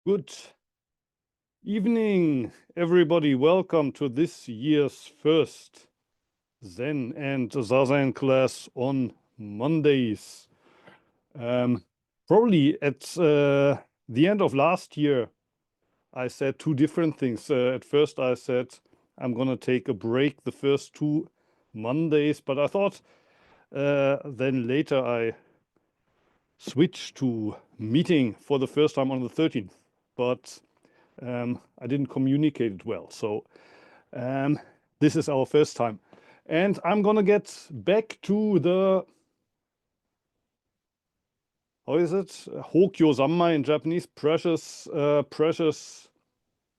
Good evening, everybody. Welcome to this year's first Zen and Zazen class on Mondays. Probably at the end of last year, I said two different things. At first, I said I'm going to take a break the first two Mondays, but I thought then later I switched to meeting for the first time on the 13th. But I didn't communicate it well. So this is our first time. And I'm going to get back to the, how is it? Hokyo Zammai in Japanese, precious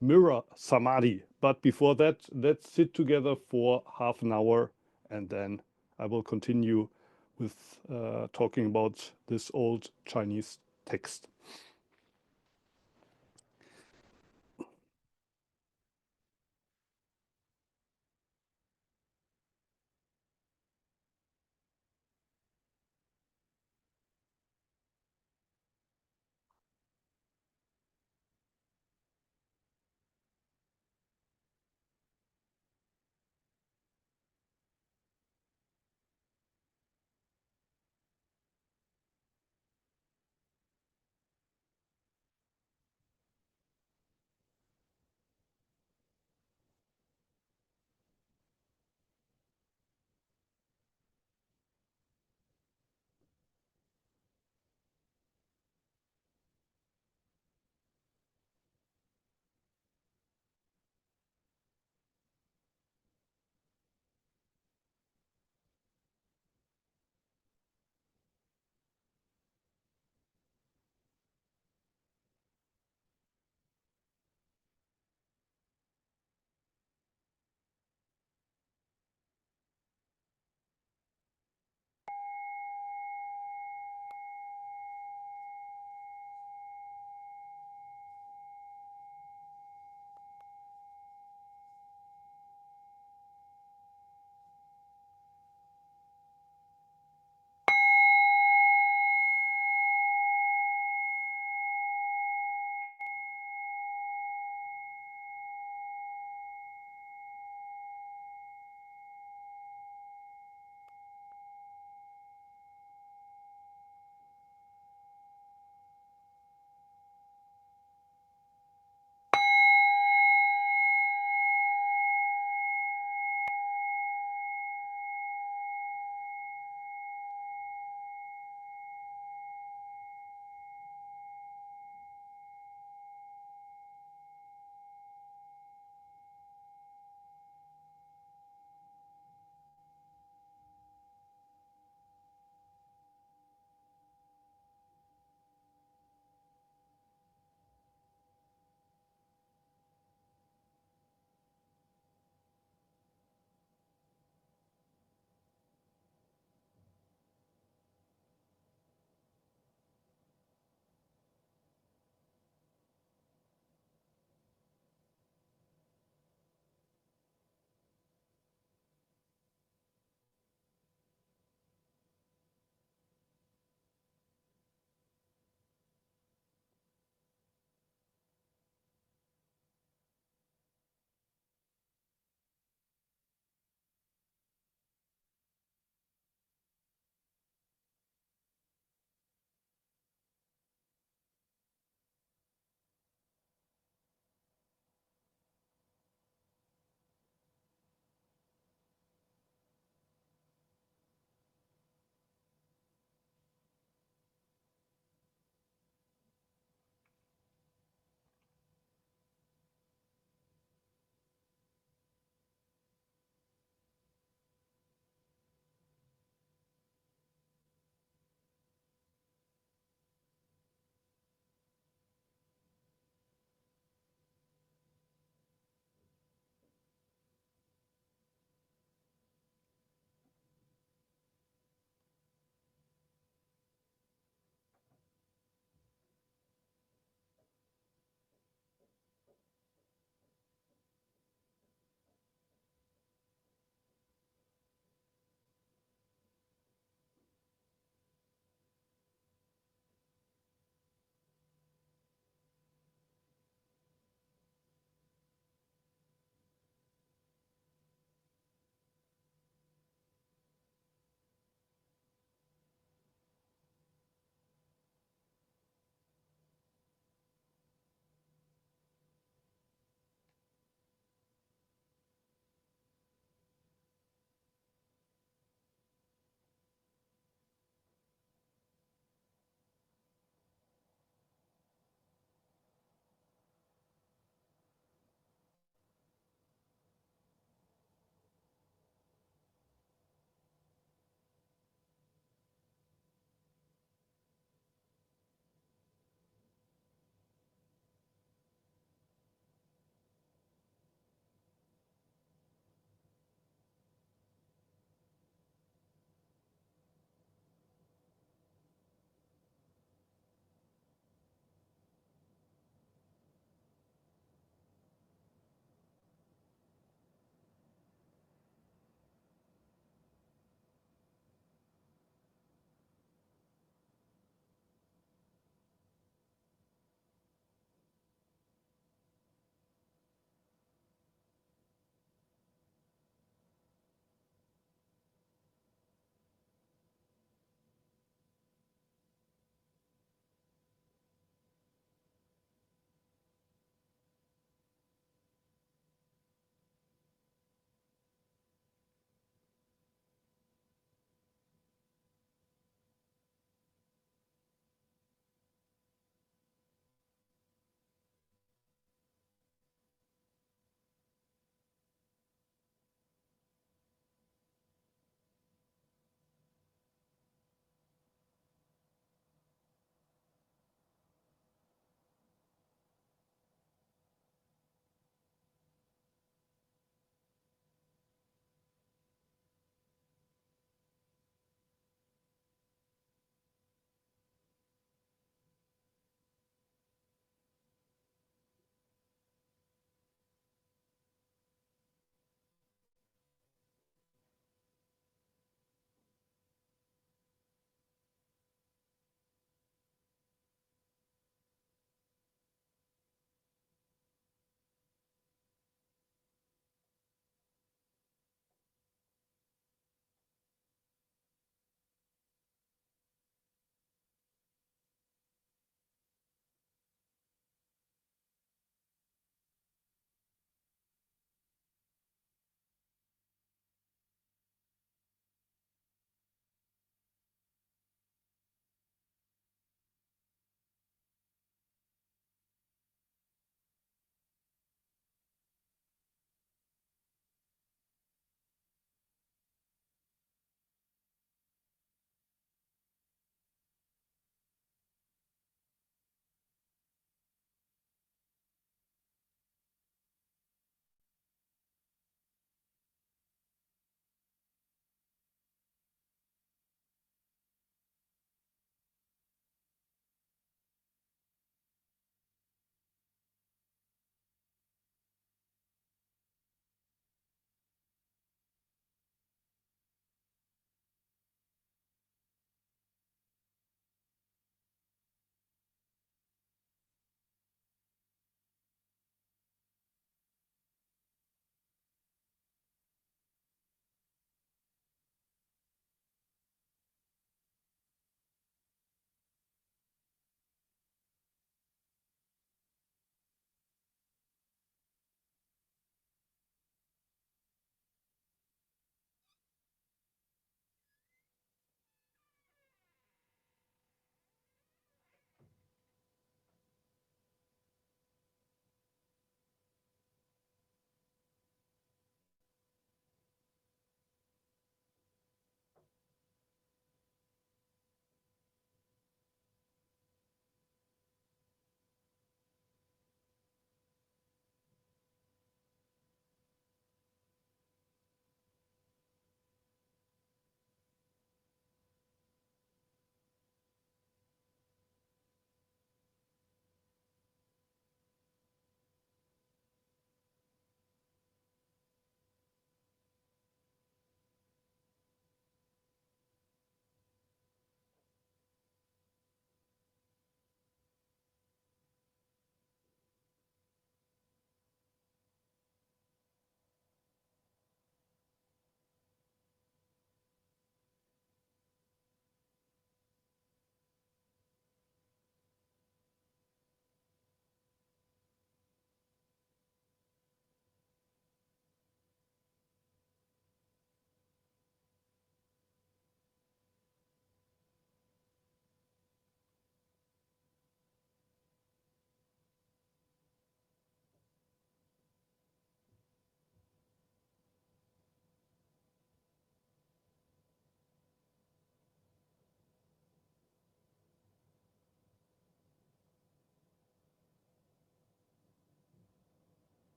mirror Samadhi. But before that, let's sit together for half an hour and then I will continue with talking about this old Chinese text.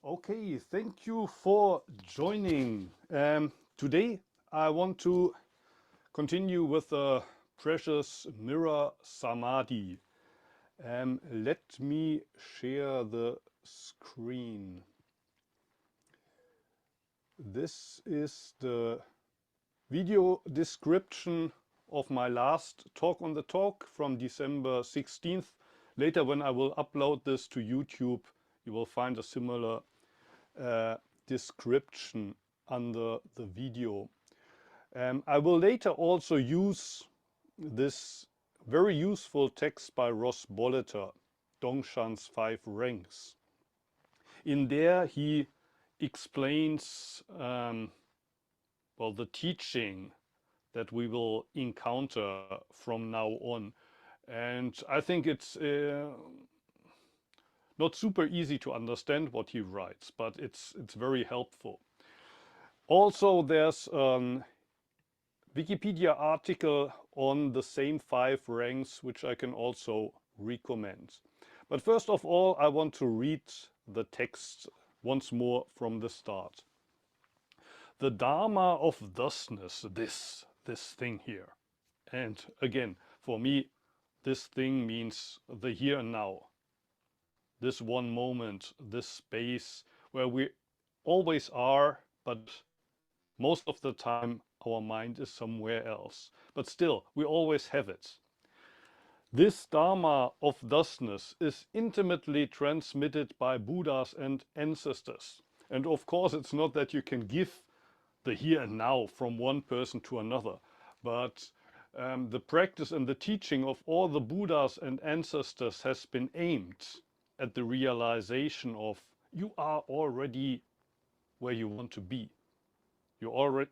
Okay, thank you for joining. Today I want to continue with the precious mirror Samadhi. Let me share the screen. This is the video description of my last talk on the talk from December 16th. Later, when I will upload this to YouTube, you will find a similar description under the video. I will later also use this very useful text by Ross Bolleter, Dongshan's 5 Ranks. In there he explains well, the teaching that we will encounter from now on. And I think it's not super easy to understand what he writes, but it's very helpful. Also, there's a Wikipedia article on the same 5 ranks, which I can also recommend. But first of all, I want to read the text once more from the start. The Dharma of thusness, this thing here. And again, for me, this thing means the here and now. This one moment, this space where we always are, but most of the time our mind is somewhere else. But still, we always have it. This Dharma of thusness is intimately transmitted by Buddhas and ancestors. And of course, it's not that you can give the here and now from one person to another, but the practice and the teaching of all the Buddhas and ancestors has been aimed at the realization of you are already where you want to be. You are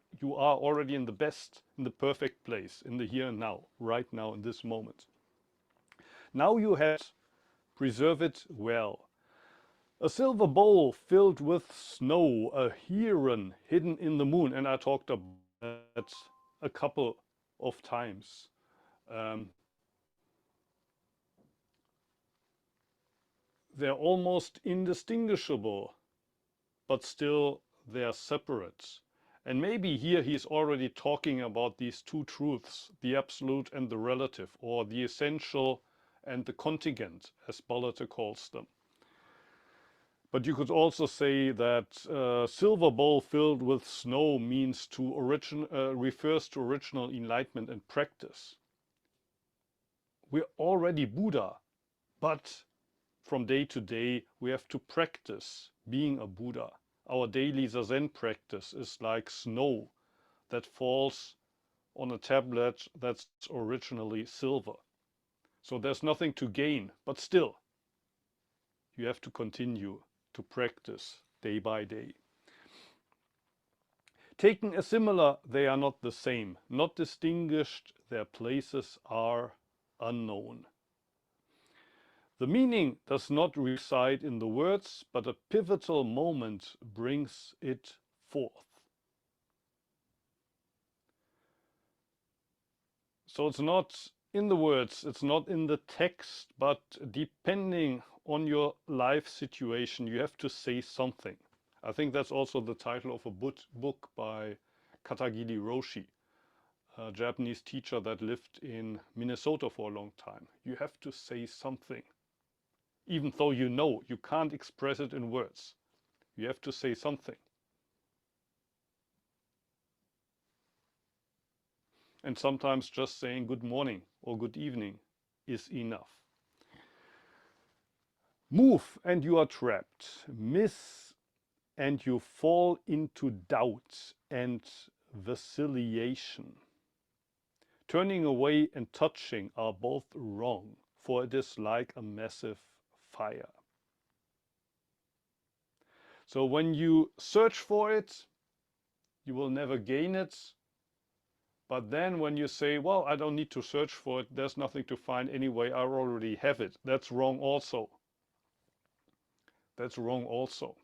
already in the best, in the perfect place, in the here and now, right now in this moment. Now you have to preserve it well. A silver bowl filled with snow, a heron hidden in the moon, and I talked about that a couple of times. They're almost indistinguishable, but still they're separate. And maybe here he's already talking about these two truths, the absolute and the relative, or the essential and the contingent, as Bolleter calls them. But you could also say that silver bowl filled with snow means refers to original enlightenment and practice. We're already Buddha, but from day to day we have to practice being a Buddha. Our daily Zazen practice is like snow that falls on a tablet that's originally silver. So there's nothing to gain, but still you have to continue to practice day by day. Taken as similar, they are not the same. Not distinguished, their places are unknown. The meaning does not reside in the words, but a pivotal moment brings it forth. So it's not in the words, it's not in the text, but depending on your life situation, you have to say something. I think that's also the title of a book by Katagiri Roshi, a Japanese teacher that lived in Minnesota for a long time. You have to say something. Even though you know you can't express it in words, you have to say something. And sometimes just saying good morning or good evening is enough. Move and you are trapped. Miss and you fall into doubt and vacillation. Turning away and touching are both wrong, for it is like a massive fire. So when you search for it, you will never gain it. But then when you say, well, I don't need to search for it, there's nothing to find anyway, I already have it. That's wrong also. That's wrong also.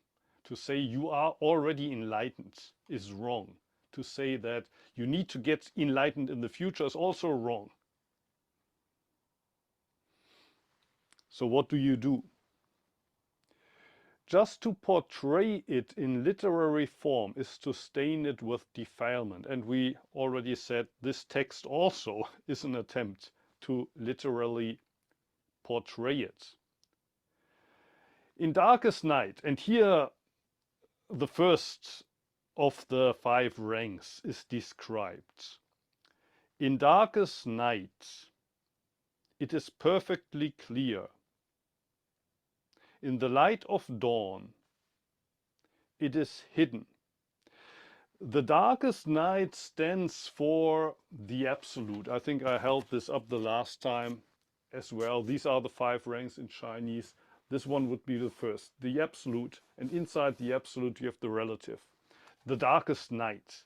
To say you are already enlightened is wrong. To say that you need to get enlightened in the future is also wrong. So what do you do? Just to portray it in literary form is to stain it with defilement. And we already said this text also is an attempt to literally portray it. In darkest night, and here the first of the 5 ranks is described. In darkest night, it is perfectly clear. In the light of dawn, it is hidden. The darkest night stands for the absolute. I think I held this up the last time as well. These are the 5 ranks in Chinese. This one would be the first, the absolute. And inside the absolute, you have the relative. The darkest night.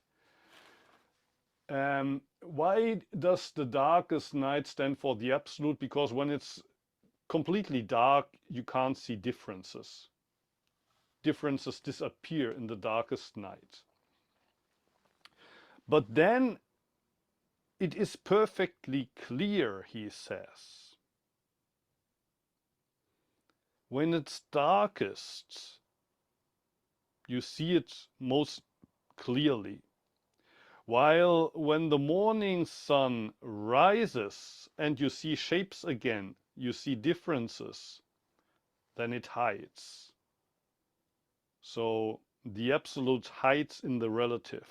Why does the darkest night stand for the absolute? Because when it's completely dark, you can't see differences. Differences disappear in the darkest night. But then it is perfectly clear, he says. When it's darkest, you see it most clearly. While when the morning sun rises and you see shapes again, you see differences, then it hides. So the absolute hides in the relative.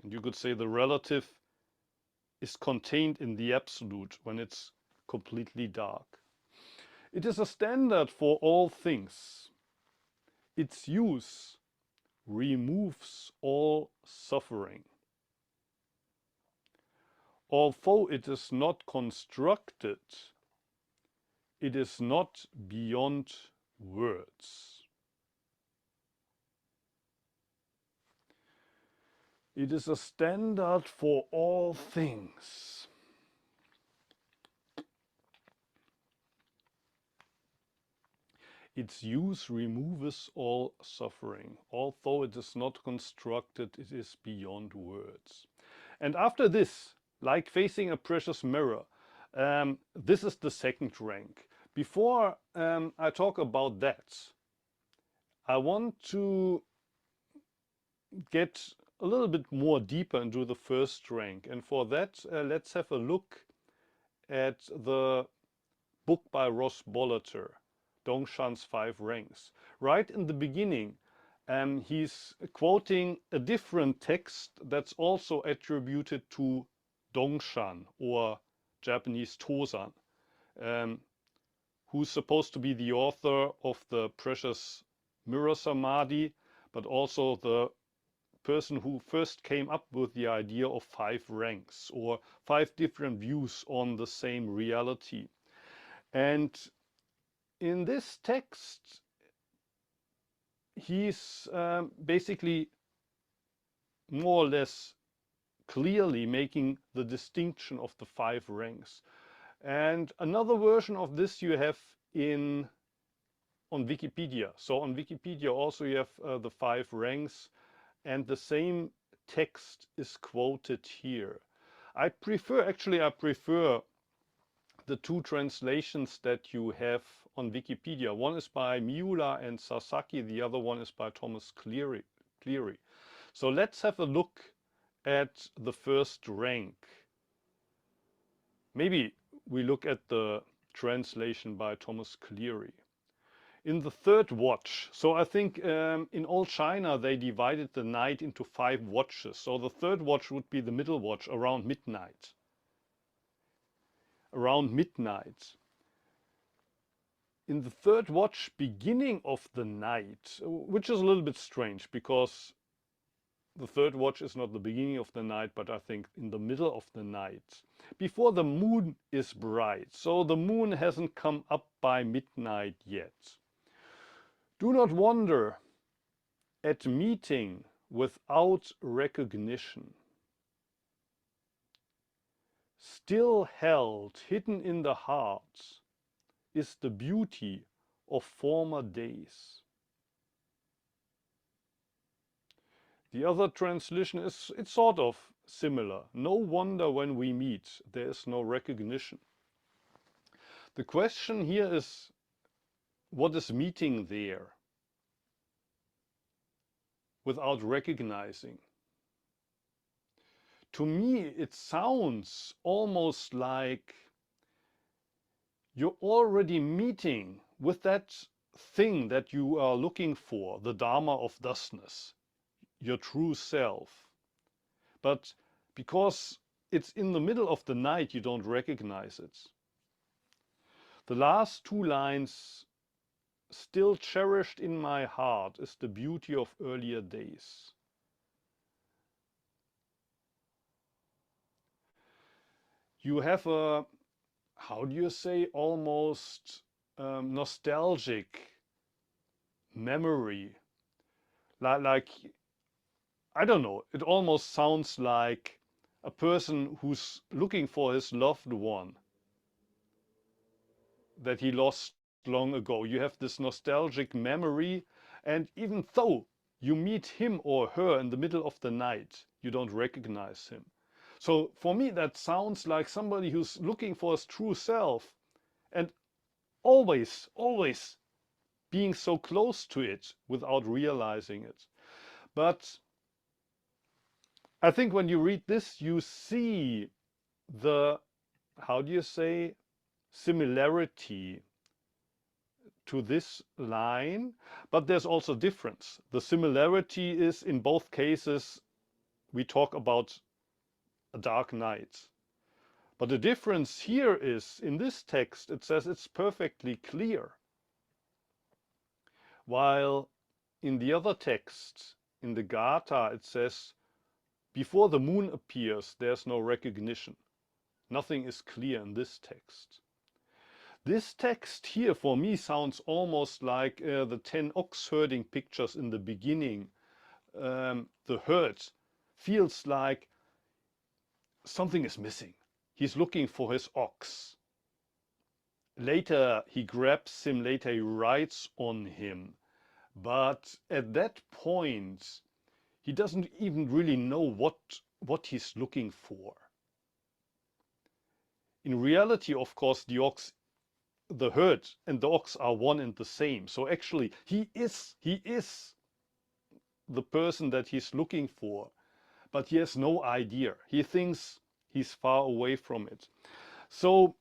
And you could say the relative is contained in the absolute when it's completely dark. It is a standard for all things. Its use removes all suffering. Although it is not constructed, it is not beyond words. It is a standard for all things. Its use removes all suffering. Although it is not constructed, it is beyond words. And after this, like facing a precious mirror, this is the second rank. Before I talk about that, I want to get a little bit more deeper into the first rank. And for that, let's have a look at the book by Ross Bolleter, Dongshan's 5 Ranks. Right in the beginning, he's quoting a different text that's also attributed to Dongshan, or Japanese Tozan, who's supposed to be the author of the precious mirror Samadhi, but also the person who first came up with the idea of 5 ranks, or 5 different views on the same reality. And in this text, he's basically more or less clearly making the distinction of the 5 ranks. And another version of this you have on Wikipedia. So on Wikipedia also you have the 5 ranks, and the same text is quoted here. I prefer the 2 translations that you have on Wikipedia. One is by Miura and Sasaki, the other one is by Thomas Cleary. So let's have a look at the first rank. Maybe we look at the translation by Thomas Cleary. In the 3rd watch, so I think in old China they divided the night into 5 watches. So the 3rd watch would be the middle watch, around midnight. Around midnight. In the 3rd watch, beginning of the night, which is a little bit strange because the 3rd watch is not the beginning of the night, but I think in the middle of the night, before the moon is bright. So the moon hasn't come up by midnight yet. Do not wonder at meeting without recognition. Still held, hidden in the heart, is the beauty of former days. The other translation it's sort of similar. No wonder when we meet, there is no recognition. The question here is, what is meeting there? without recognizing. To me, it sounds almost like you're already meeting with that thing that you are looking for, the Dharma of thusness, your true self. But because it's in the middle of the night, you don't recognize it. The last two lines, still cherished in my heart, is the beauty of earlier days. You have a, how do you say, almost nostalgic memory. Like, I don't know, it almost sounds like a person who's looking for his loved one that he lost long ago. You have this nostalgic memory, and even though you meet him or her in the middle of the night, you don't recognize him. So for me, that sounds like somebody who's looking for his true self and always being so close to it without realizing it. But I think when you read this, you see the, how do you say, similarity to this line, but there's also difference. The similarity is, in both cases, we talk about a dark night. But the difference here is, in this text, it says it's perfectly clear. While in the other text, in the Gatha, it says, before the moon appears, there's no recognition. Nothing is clear in this text. This text here, for me, sounds almost like the 10 ox herding pictures in the beginning. The herd feels like something is missing. He's looking for his ox. Later he grabs him, later he rides on him. But at that point, he doesn't even really know what he's looking for. In reality, of course, the herd and the ox are one and the same. So actually, he is the person that he's looking for, but he has no idea. He thinks he's far away from it. So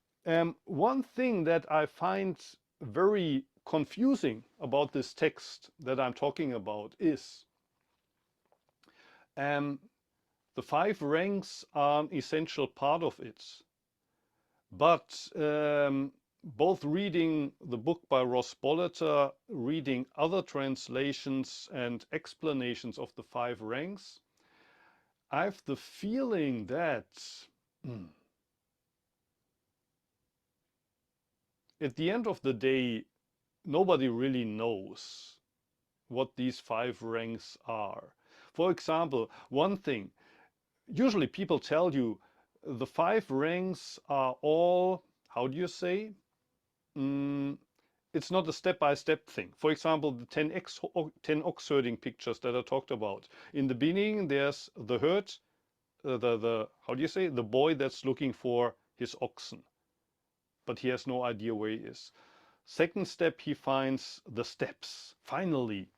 one thing that I find very confusing about this text that I'm talking about is the 5 ranks are an essential part of it. But both reading the book by Ross Bolleter, reading other translations and explanations of the 5 ranks, I have the feeling that at the end of the day, nobody really knows what these 5 ranks are. For example, one thing, usually people tell you the 5 ranks are all, how do you say? It's not a step-by-step thing. For example, the 10 ox herding pictures that I talked about. In the beginning, there's the herd, how do you say? The boy that's looking for his oxen, but he has no idea where he is. Second step, he finds the steps. Finally,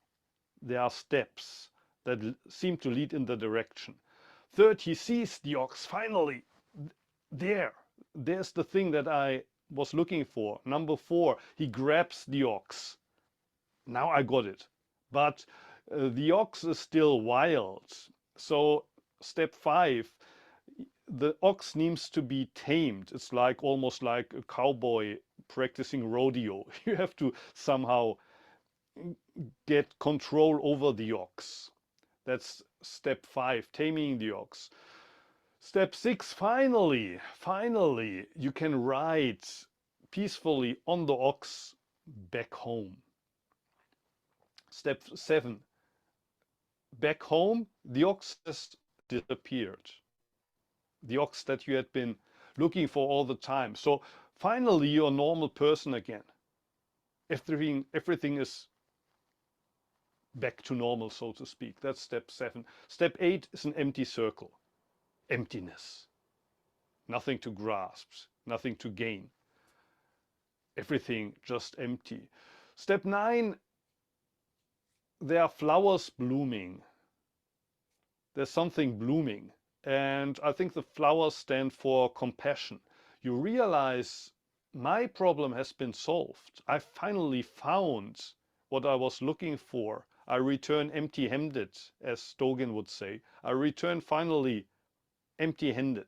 there are steps that seem to lead in the direction. Third, he sees the ox. Finally, there's the thing that I was looking for. Number 4, he grabs the ox. Now I got it. But the ox is still wild. So step 5, the ox needs to be tamed. It's like almost like a cowboy practicing rodeo. You have to somehow get control over the ox. That's step 5, taming the ox. Step 6, finally, you can ride peacefully on the ox back home. Step 7, back home, the ox has disappeared. The ox that you had been looking for all the time. So finally, you're a normal person again. Everything is back to normal, so to speak. That's step 7. Step 8 is an empty circle. Emptiness. Nothing to grasp, nothing to gain. Everything just empty. Step 9, there are flowers blooming. there's something blooming. And I think the flowers stand for compassion. You realize my problem has been solved. I finally found what I was looking for. I return empty-handed, as Dogen would say. I return finally empty-handed.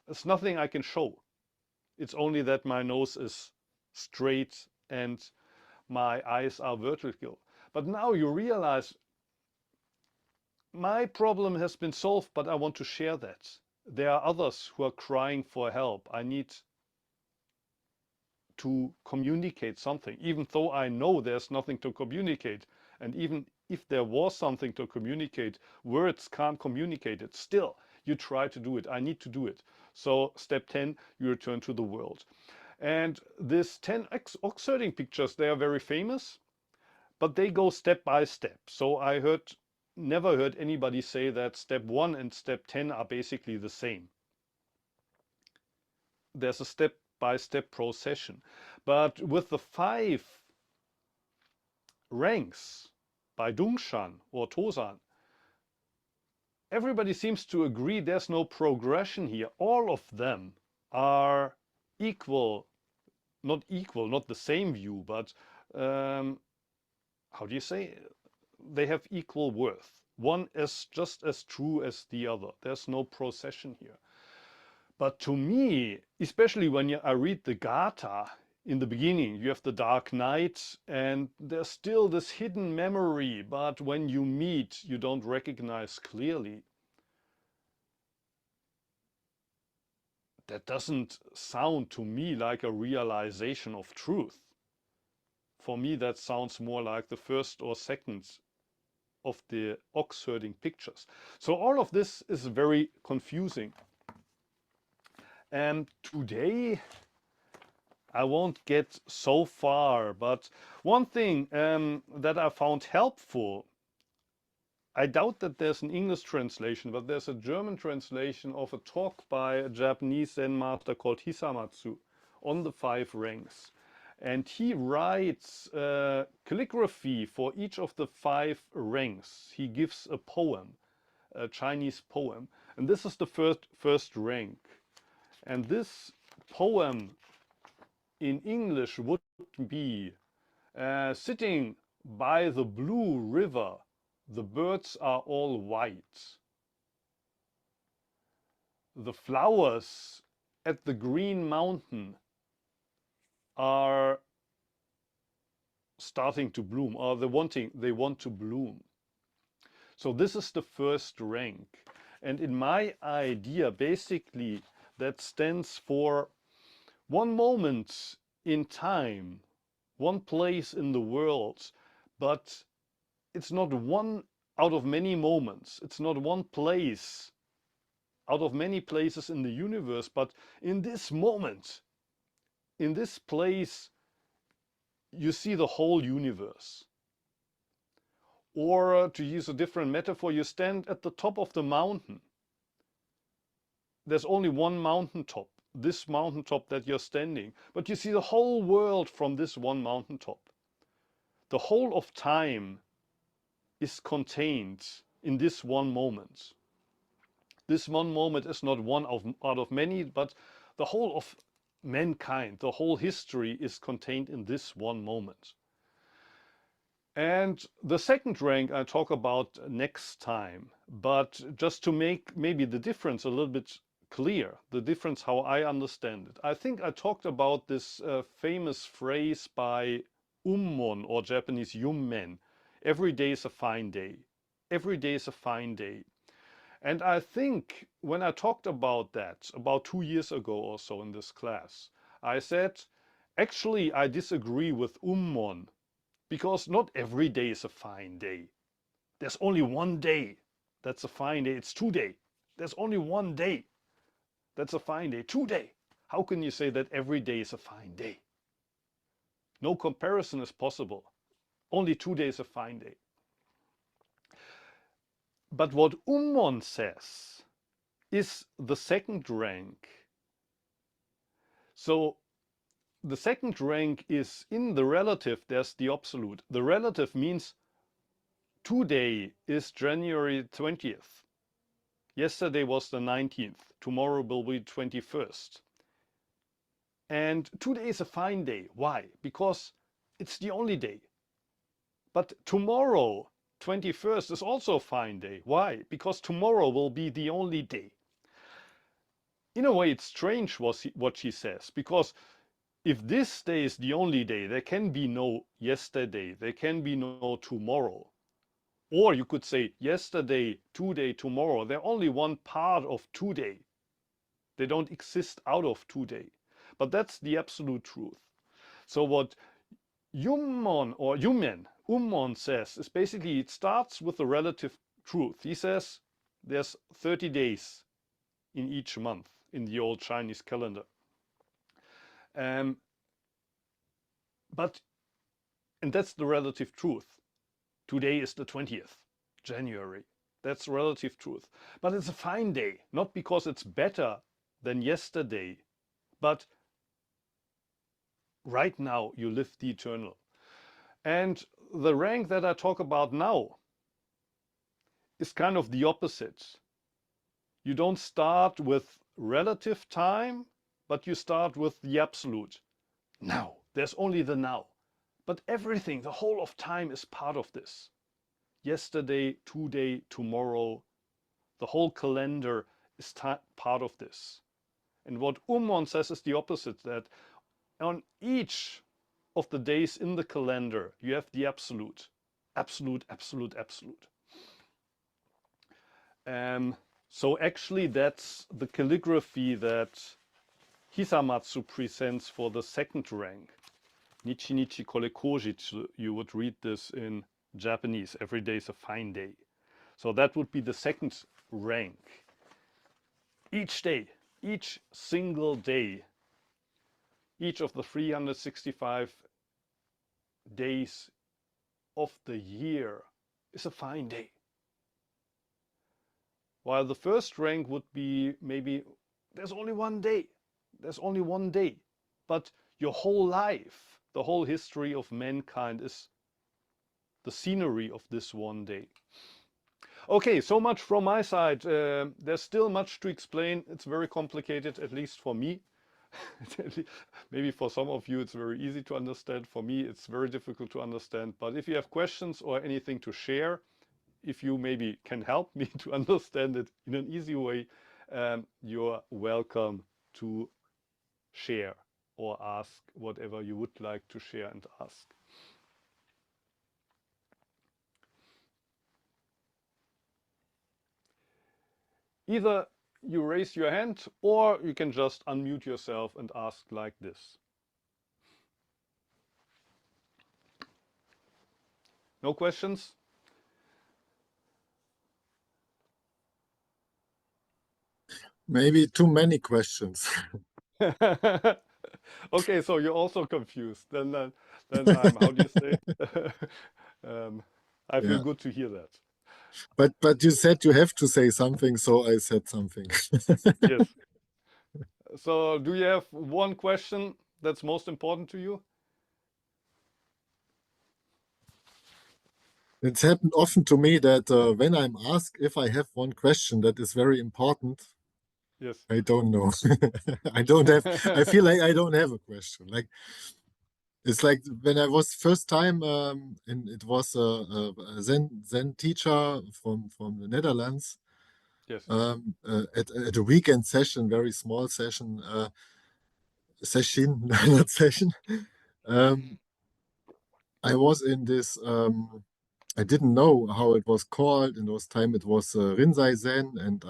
There's nothing I can show. It's only that my nose is straight and my eyes are vertical. But now you realize my problem has been solved, but I want to share that. There are others who are crying for help. I need to communicate something, even though I know there's nothing to communicate. And even if there was something to communicate, words can't communicate it. Still, you try to do it. I need to do it. So step 10, you return to the world. And these 10 oxherding pictures, they are very famous, but they go step by step. So I never heard anybody say that step 1 and step 10 are basically the same. There's a step-by-step procession. But with the 5 ranks by Dongshan or Tosan, everybody seems to agree there's no progression here. All of them are equal, not the same view, but how do you say? They have equal worth. One is just as true as the other. There's no procession here. But to me, especially when I read the Gatha in the beginning, you have the dark night and there's still this hidden memory, but when you meet, you don't recognize clearly. That doesn't sound to me like a realization of truth. For me, that sounds more like the first or second of the ox-herding pictures. So all of this is very confusing. And today, I won't get so far, but one thing that I found helpful, I doubt that there's an English translation, but there's a German translation of a talk by a Japanese Zen master called Hisamatsu on the 5 ranks. And he writes calligraphy for each of the 5 ranks. He gives a poem, a Chinese poem. And this is the first rank. And this poem in English would be sitting by the blue river, the birds are all white. The flowers at the green mountain are starting to bloom, or they want to bloom. So this is the first rank. And in my idea, basically, that stands for one moment in time, one place in the world, but it's not one out of many moments. It's not one place out of many places in the universe, but in this moment, in this place, you see the whole universe. Or to use a different metaphor, you stand at the top of the mountain. There's only one mountaintop, this mountaintop that you're standing, but you see the whole world from this one mountaintop. The whole of time is contained in this one moment. This one moment is not one out of many, but the whole of mankind, the whole history is contained in this one moment. And the second rank I talk about next time, but just to make maybe the difference a little bit clear, the difference how I understand it. I think I talked about this famous phrase by Ummon, or Japanese Yummen, every day is a fine day. Every day is a fine day. And I think when I talked about that about 2 years ago or so in this class, I said, actually I disagree with Ummon, because not every day is a fine day. There's only one day that's a fine day. It's today. There's only one day that's a fine day. Today. How can you say that every day is a fine day? No comparison is possible. Only 2 days a fine day. But what Ummon says is the second rank. So the second rank is in the relative, there's the absolute. The relative means today is January 20th. Yesterday was the 19th. Tomorrow will be 21st. And today is a fine day. Why? Because it's the only day. But tomorrow, 21st, is also a fine day. Why? Because tomorrow will be the only day. In a way, it's strange what she says, because if this day is the only day, there can be no yesterday, there can be no tomorrow. Or you could say yesterday, today, tomorrow, they're only one part of today. They don't exist out of today. But that's the absolute truth. So what Ummon says is basically, it starts with the relative truth. He says there's 30 days in each month in the old Chinese calendar. And that's the relative truth. Today is the 20th January. That's relative truth. But it's a fine day, not because it's better than yesterday, but right now you live the eternal. And the rank that I talk about now is kind of the opposite. You don't start with relative time, but you start with the absolute. Now, there's only the now. But everything, the whole of time is part of this. Yesterday, today, tomorrow, the whole calendar is part of this. And what Ummon says is the opposite, that on each of the days in the calendar, you have the absolute. Absolute, absolute, absolute. So actually that's the calligraphy that Hisamatsu presents for the second rank. Nichi nichi kore kojitsu, you would read this in Japanese, every day is a fine day. So that would be the second rank. Each day, each single day, each of the 365 days of the year is a fine day. While the first rank would be maybe, there's only one day. There's only one day. But your whole life, the whole history of mankind is the scenery of this one day. Okay, so much from my side. There's still much to explain. It's very complicated, at least for me. Maybe for some of you it's very easy to understand. For me it's very difficult to understand. But if you have questions or anything to share, if you maybe can help me to understand it in an easy way, you're welcome to share or ask whatever you would like to share and ask. Either you raise your hand or you can just unmute yourself and ask like this. No questions? Maybe too many questions. Okay, so you're also confused. Then I'm, how do you say? I feel good to hear that. But you said you have to say something, so I said something. Yes. So do you have one question that's most important to you? It's happened often to me that when I'm asked if I have one question that is very important, Yes. I don't know. I don't have. I feel like I don't have a question. Like it's like when I was first time, and it was a Zen teacher from the Netherlands. Yes. At a weekend session, very small session, session, not session. I was in this. I didn't know how it was called. In those time, it was Rinzai Zen, and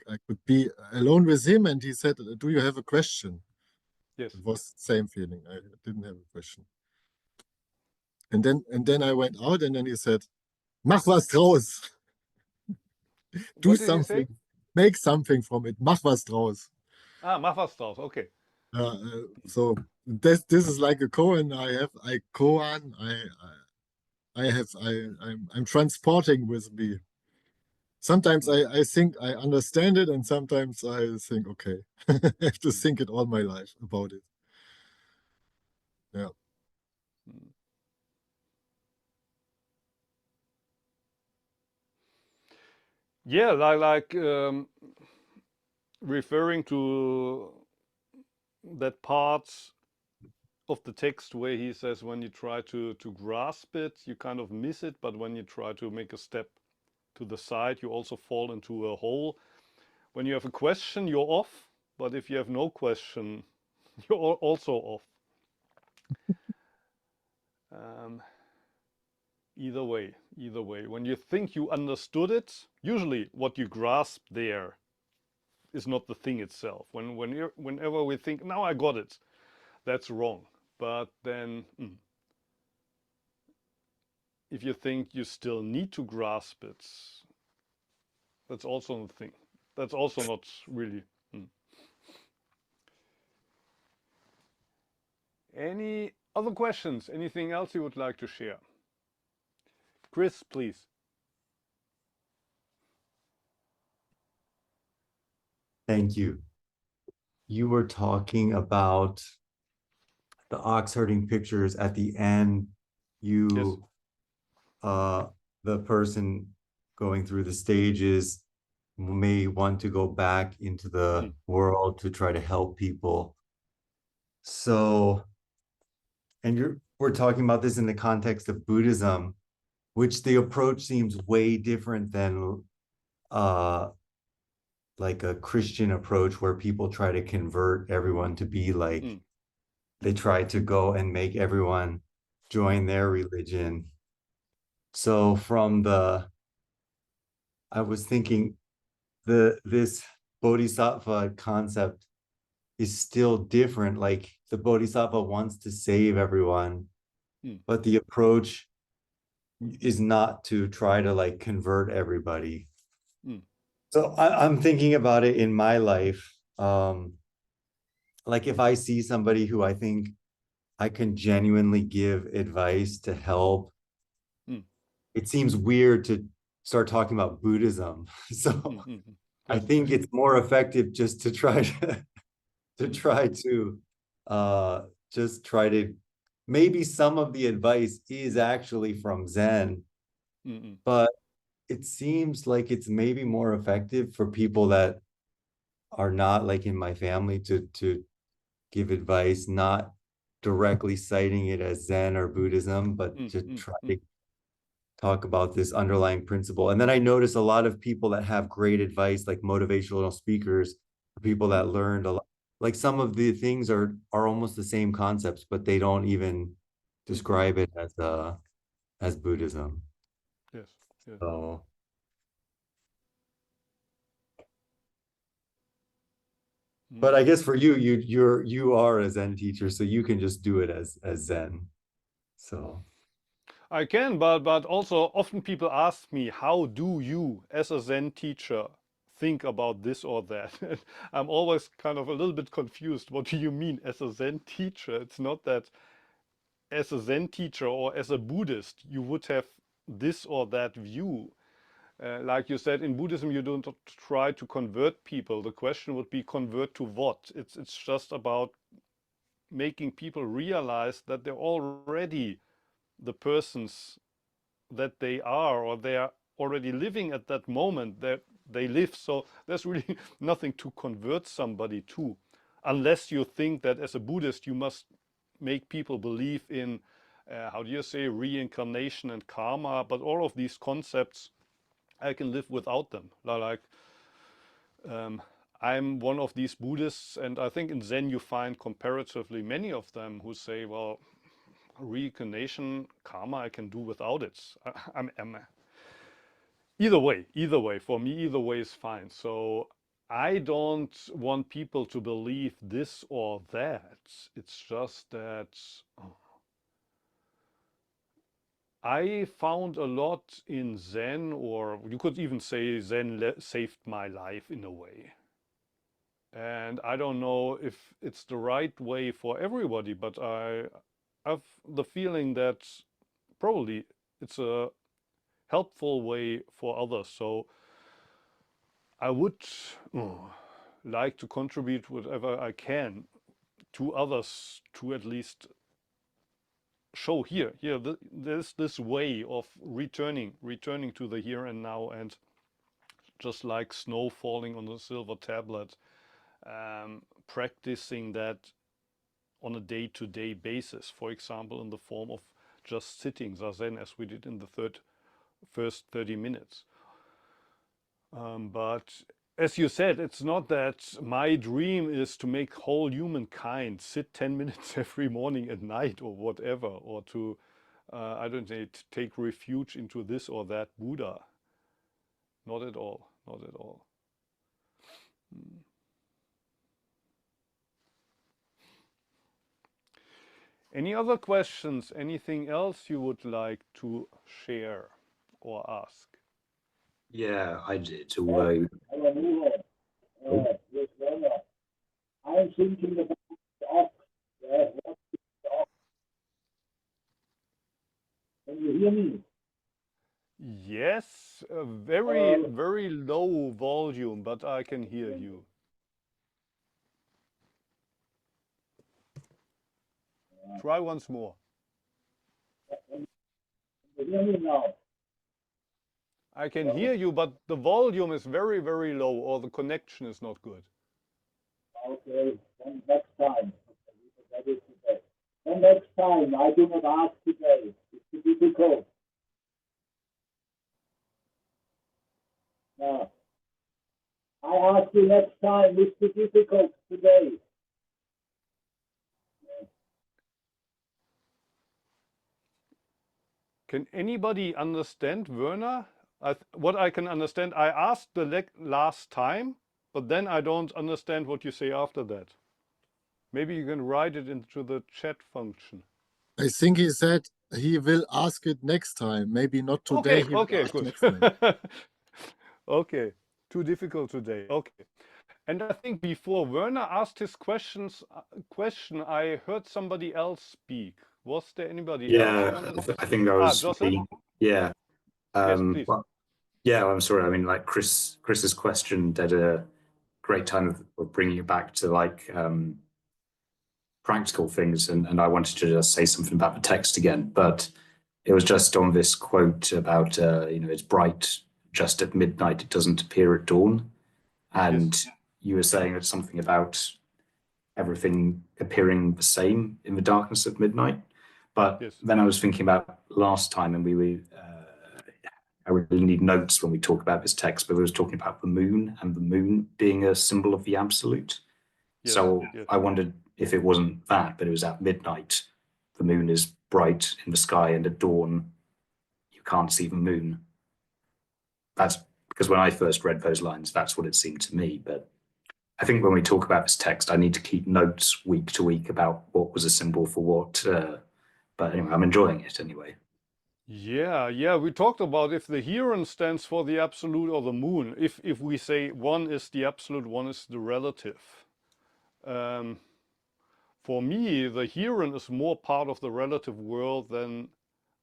I could be alone with him, and he said, "Do you have a question?" Yes. It was same feeling. I didn't have a question. And then I went out, and then he said, "Mach was draus. Do What did he say? something. Make something from it. Mach was draus." Ah, mach was draus. Okay. So this is like a koan I koan I'm transporting with me. Sometimes I think I understand it, and sometimes I think, okay, I have to think it all my life about it. Yeah. Yeah, like referring to that part of the text where he says when you try to grasp it, you kind of miss it, but when you try to make a step to the side, you also fall into a hole. When you have a question, you're off, but if you have no question, you're also off. Um, either way, when you think you understood it, usually what you grasp there is not the thing itself. Whenever we think, now I got it, that's wrong. But then if you think you still need to grasp it, that's also the thing. That's also not really. Any other questions? Anything else you would like to share? Chris, please. Thank you. You were talking about the ox herding pictures at the end. Yes. The person going through the stages may want to go back into the world to try to help people. So, and we're talking about this in the context of Buddhism, which the approach seems way different than like a Christian approach where people try to convert everyone to be like, they try to go and make everyone join their religion. So I was thinking this bodhisattva concept is still different. Like the bodhisattva wants to save everyone, but the approach is not to try to like convert everybody. So I'm thinking about it in my life. Like if I see somebody who I think I can genuinely give advice to help, it seems weird to start talking about Buddhism. So I think it's more effective just to try to maybe some of the advice is actually from Zen, but it seems like it's maybe more effective for people that are not like in my family to give advice, not directly citing it as Zen or Buddhism, but to try to talk about this underlying principle. And then I notice a lot of people that have great advice, like motivational speakers, people that learned a lot, like some of the things are almost the same concepts, but they don't even describe it as Buddhism. Yes. Yes. So but I guess for you are a Zen teacher, so you can just do it as Zen. So I can, but also often people ask me, how do you, as a Zen teacher, think about this or that? I'm always kind of a little bit confused. What do you mean as a Zen teacher? It's not that as a Zen teacher or as a Buddhist, you would have this or that view. Like you said, in Buddhism, you don't try to convert people. The question would be convert to what? It's just about making people realize that they're already the persons that they are, or they are already living at that moment that they live. So there's really nothing to convert somebody to, unless you think that as a Buddhist you must make people believe in how do you say, reincarnation and karma. But all of these concepts I can live without them. Like I'm one of these Buddhists, and I think in Zen you find comparatively many of them who say, well, reincarnation, karma, I can do without it. I'm either way, for me, either way is fine. So I don't want people to believe this or that. It's just that I found a lot in Zen, or you could even say Zen saved my life in a way. And I don't know if it's the right way for everybody, but I have the feeling that probably it's a helpful way for others. So I would like to contribute whatever I can to others to at least show here there's this way of returning to the here and now, and just like snow falling on a silver tablet, practicing that on a day-to-day basis, for example, in the form of just sitting, Zazen, as we did in the first 30 minutes. But as you said, it's not that my dream is to make whole humankind sit 10 minutes every morning and night or whatever, or to, I don't know, take refuge into this or that Buddha. Not at all, not at all. Any other questions? Anything else you would like to share or ask? Yeah, I did. Although, I'm thinking about the ox. Can you hear me? Yes, a very, very low volume, but I can hear you. Try once more. Can you hear me now? I can hear you, but the volume is very, very low, or the connection is not good. Okay, then next time. That is today. Then next time, I do not ask today. It's too difficult. No. I ask you next time. It's too difficult today. Can anybody understand, Werner? What I can understand, I asked the last time, but then I don't understand what you say after that. Maybe you can write it into the chat function. I think he said he will ask it next time. Maybe not today. Okay, okay, good. Next time. Okay, too difficult today. Okay. And I think before Werner asked his question, I heard somebody else speak. Was there anybody yeah, else? I think that was Jocelyn? me. Yeah. Yes, please. Well, yeah, I'm sorry. I mean, like Chris's question did a great time of bringing it back to like practical things, and I wanted to just say something about the text again, but it was just on this quote about it's bright just at midnight, it doesn't appear at dawn, and Yes. you were saying it's something about everything appearing the same in the darkness of midnight. But Yes. then I was thinking about last time, and we were I really need notes when we talk about this text, but we was talking about the moon and the moon being a symbol of the absolute. Yes, So yes. I wondered if it wasn't that, but it was at midnight. The moon is bright in the sky, and at dawn, you can't see the moon. That's because when I first read those lines, that's what it seemed to me. But I think when we talk about this text, I need to keep notes week to week about what was a symbol for what. But anyway, I'm enjoying it anyway. Yeah, we talked about if the heron stands for the absolute or the moon. If we say one is the absolute, one is the relative. For me, the heron is more part of the relative world than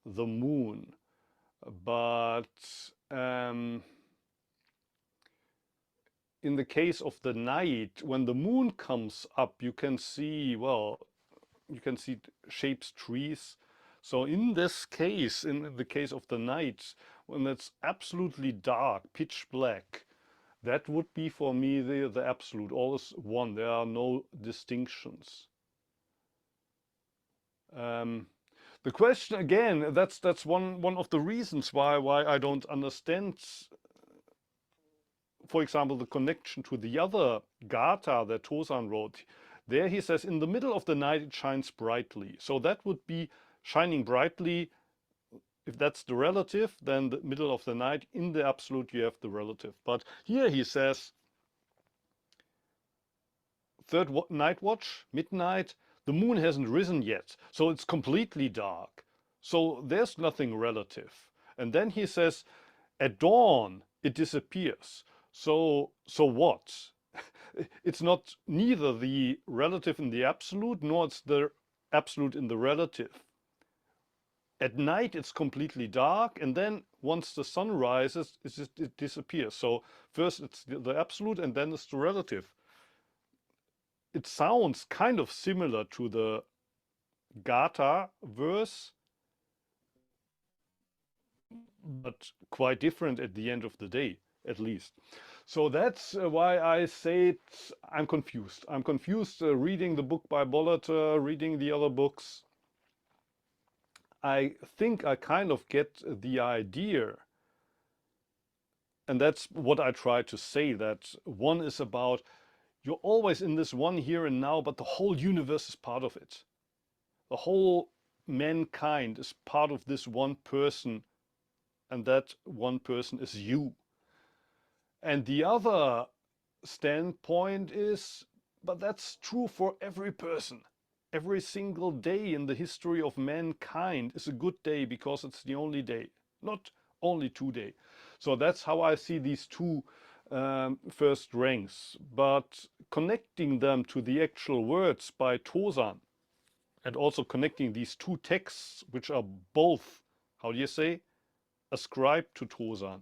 the moon. But in the case of the night, when the moon comes up, you can see, well, you can see shapes, trees. So in this case, in the case of the night, when it's absolutely dark, pitch black, that would be for me the absolute. All is one. There are no distinctions. The question again, that's one of the reasons why I don't understand, for example, the connection to the other Gatha that Tosan wrote. There he says, in the middle of the night it shines brightly. So that would be shining brightly. If that's the relative, then the middle of the night. In the absolute you have the relative. But here he says, third night watch, midnight, the moon hasn't risen yet. So it's completely dark. So there's nothing relative. And then he says, at dawn it disappears. So what? It's not neither the relative in the absolute, nor it's the absolute in the relative. At night it's completely dark, and then once the sun rises, it disappears. So first it's the absolute, and then it's the relative. It sounds kind of similar to the Gatha verse, but quite different at the end of the day. at least. So that's why I say I'm confused. I'm confused reading the book by Bollater, reading the other books. I think I kind of get the idea. And that's what I try to say, that one is about, you're always in this one here and now, but the whole universe is part of it. The whole mankind is part of this one person, and that one person is you. And the other standpoint is, but that's true for every person. Every single day in the history of mankind is a good day because it's the only day, not only today. So that's how I see these two first ranks. But connecting them to the actual words by Tosan, and also connecting these two texts, which are both, how do you say, ascribed to Tosan,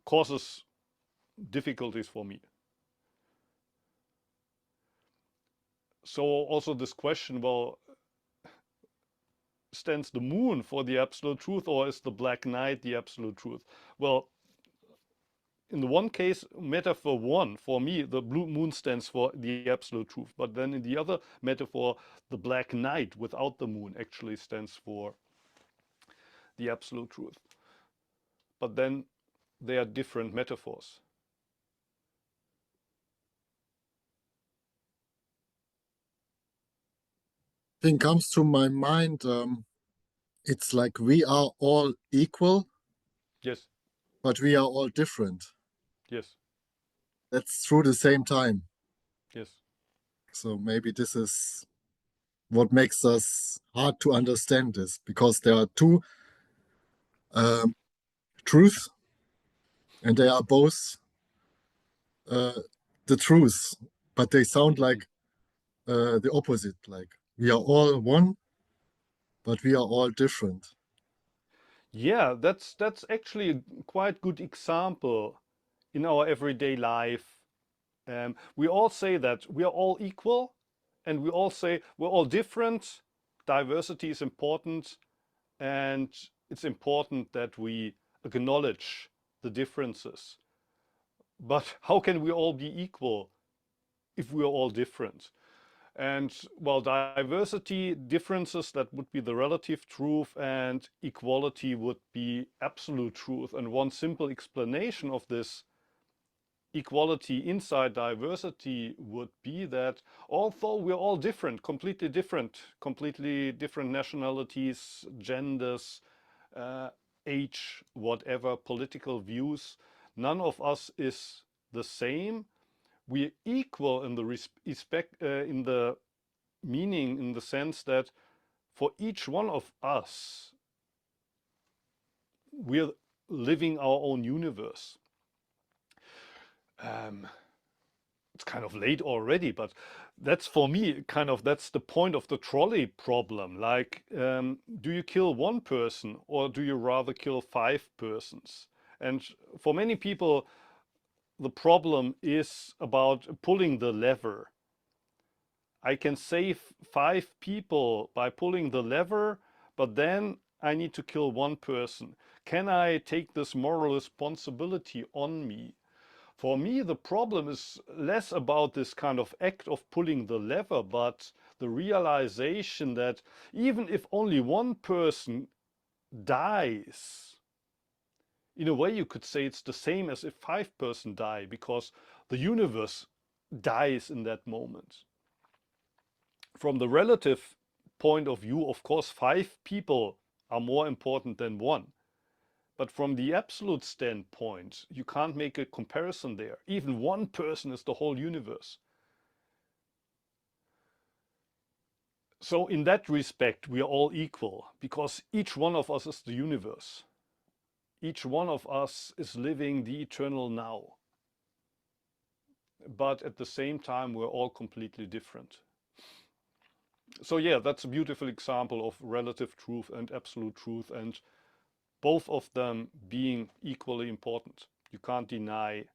causes difficulties for me. So also this question, well, stands the moon for the absolute truth, or is the black night the absolute truth? Well, in the one case, metaphor one, for me, the blue moon stands for the absolute truth. But then in the other metaphor, the black night without the moon actually stands for the absolute truth. But then they are different metaphors. Thing comes to my mind, it's like we are all equal, Yes, but we are all different. yes, That's through the same time. yes. So maybe this is what makes us hard to understand this, because there are two truths, and they are both the truth, but they sound like the opposite. Like we are all one, but we are all different. Yeah, that's actually a quite good example in our everyday life. We all say that we are all equal, and we all say we're all different. Diversity is important, and it's important that we acknowledge the differences. But how can we all be equal if we're all different? And well, diversity, differences, that would be the relative truth, and equality would be absolute truth. And one simple explanation of this equality inside diversity would be that although we're all different, completely different nationalities, genders, age, whatever, political views, none of us is the same. We're equal in the respect, in the meaning, in the sense that for each one of us, we're living our own universe. It's kind of late already, but that's for me that's the point of the trolley problem. Like, do you kill one person, or do you rather kill 5 persons? And for many people, the problem is about pulling the lever. I can save 5 people by pulling the lever, but then I need to kill 1 person. Can I take this moral responsibility on me? For me, the problem is less about this kind of act of pulling the lever, but the realization that even if only 1 person dies, in a way you could say it's the same as if 5 persons die, because the universe dies in that moment. From the relative point of view, of course, 5 people are more important than 1. But from the absolute standpoint, you can't make a comparison there. Even 1 person is the whole universe. So in that respect, we are all equal, because each one of us is the universe. Each one of us is living the eternal now. But at the same time, we're all completely different. So yeah, that's a beautiful example of relative truth and absolute truth, and both of them being equally important. You can't deny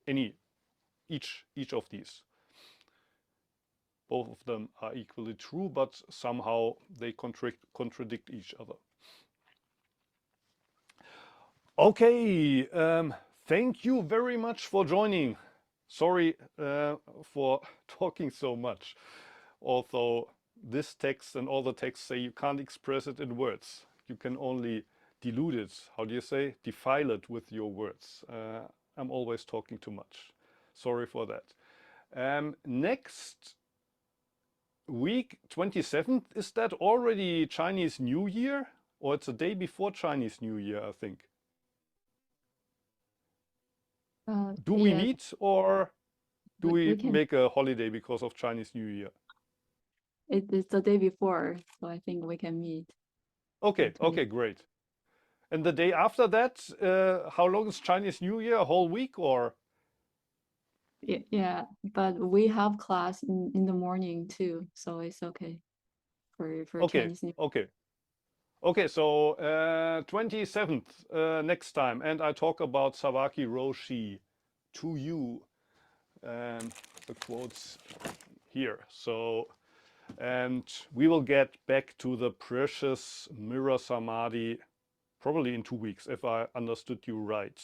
each of these. Both of them are equally true, but somehow they contradict each other. Okay, thank you very much for joining. Sorry for talking so much. Although this text and all the texts say you can't express it in words. You can only dilute it, how do you say? Defile it with your words. I'm always talking too much. Sorry for that. Next week, 27th, is that already Chinese New Year? Or it's a day before Chinese New Year, I think. Do we meet, or do we make a holiday because of Chinese New Year? It is the day before, so I think we can meet. Okay, okay, great. And the day after that, how long is Chinese New Year? A whole week, or? Yeah, but we have class in the morning too, so it's okay for Okay, Chinese New Year. okay. Okay, so 27th next time, and I talk about Sawaki Roshi to you. The quotes here. So, and we will get back to the precious mirror Samadhi probably in 2 weeks, if I understood you right.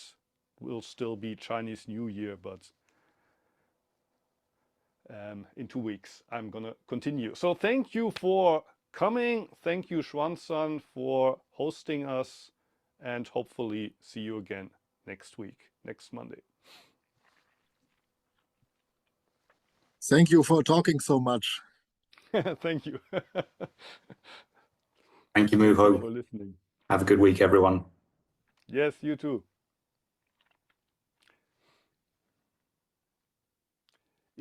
Will still be Chinese New Year, but in 2 weeks I'm gonna continue. So thank you for coming. Thank you, Xuanzan, for hosting us, and hopefully see you again next week, next Monday. Thank you for talking so much. Thank you. Thank you, Thank you Muho. for listening. Have a good week, everyone. Yes, you too.